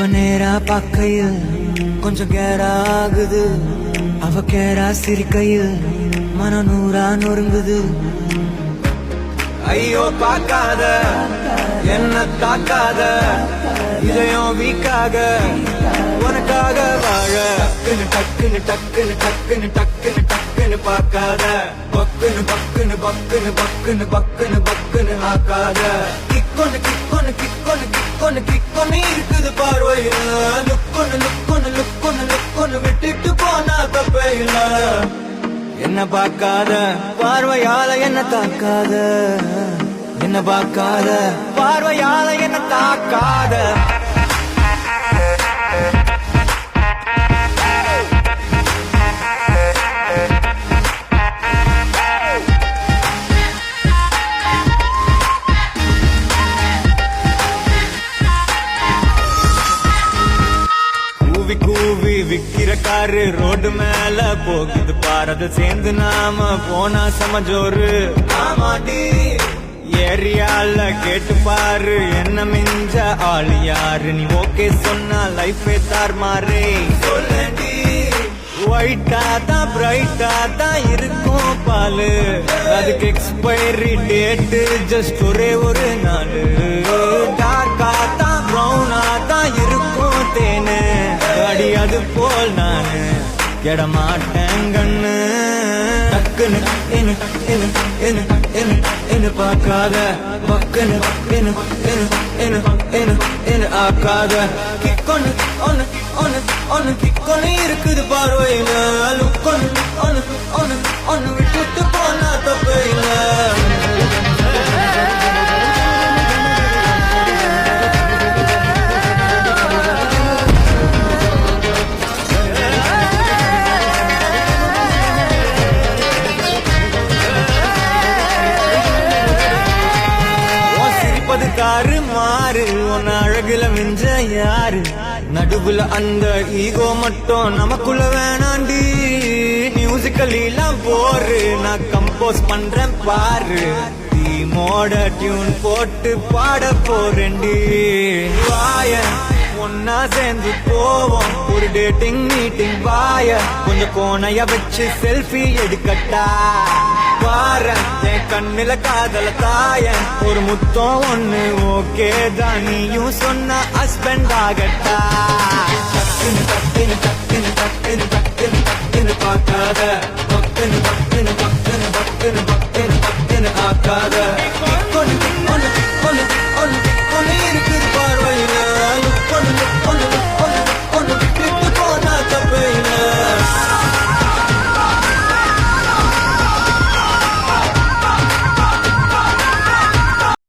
அவ நேரா பார்க்கையில் கொஞ்சம் கேரா ஆகுது. அவ கேரா சிரிக்கையில் மன நூறா நொறுங்குது. ஐயோ பார்க்காத என்ன தாக்காத இதயம் வீக்காக உனக்காக வாழ டக்குன்னு டக்குன்னு டக்குன்னு டக்குன்னு டக்குன்னு பார்க்காத பக்குன்னு பக்குன்னு பக்குன்னு பக்குன்னு பக்குன்னு பக்குன்னு ஆக்காத கிக்கொன்னு கிக்கொன்னு கிக்கொன்னு கிக்கொன்னு கிக்கொன்னு இருக்குது பார்வையில லுக்கொன்னு லுக்கொன்னு லுக்கொன்னு லுக்கொன்னு விட்டுட்டு போனா தப்பே இல்ல. என்ன பார்க்காத பார்வையால என்ன தாக்காத என்ன பார்க்காத பார்வையால என்ன தாக்காத. கூவி கூவி விக்கிற காரு ரோடு மேல போகுது பாரத சேர்ந்து நாம போனா சமஜோரு. ஆமாடி ஏரியால கேட்டு பாரு என்ன மிஞ்ச ஆளு யாரு. நீ ஓகே சொன்னா லைஃபே தார் மாறே சொல்லடி. ஒயிட்டா தான் பிரைட்டா தான் இருக்கும் பாலு அதுக்கு எக்ஸ்பைரி டேட் ஜஸ்ட் ஒரே ஒரு நாள். டார்க்கா தான் ப்ரௌனா தான் இருக்கும் தேனு அடி அது போல் நானு கெட மாட்டேன் கண்ணு. டக்குன்னு என்ன என்ன என்ன என்ன என்ன பார்க்காத பக்குன்னு என்ன என்ன என்ன என்ன என்ன ஆக்காத கிக்கொன்னு ஒன்னு ஒன்னு ஒன்னு கிக்கொன்னு இருக்குது பார்வையில லுக்கொன்னு ஒன்னு ஒன்னு ஒன்னு விட்டுட்டு போனா தப்பே இல்ல. காரு மாறு உன் அழகுல மிஞ்ச யாரு. நடுவுல அந்த ஈகோ மட்டும் நமக்குள்ள வேணாண்டி. மியூசிக்கல் எல்லாம் போரு நான் கம்போஸ் பண்றேன் பாரு. டீமோட டியூன் போட்டு பாட போறேன்டி. வாய ஒன்னா சேர்ந்து போவோம் ஒரு டேட்டிங் மீட்டிங். வாய கொஞ்சம் கோணைய வச்சு செல்ஃபி எடுக்கட்டா பாரன் என் கண்ணில காதல தாயன் ஒரு முத்தம் ஒண்ணு ஓகே தான் நீயும் சொன்ன ஹஸ்பண்ட் ஆகட்டா. டக்குன்னு டக்குன்னு டக்குன்னு டக்குன்னு டக்குன்னு டக்குன்னு பார்க்காத பக்குன்னு பக்குன்னு பக்குன்னு பக்குன்னு பக்குன்னு பக்குன்னு ஆக்காத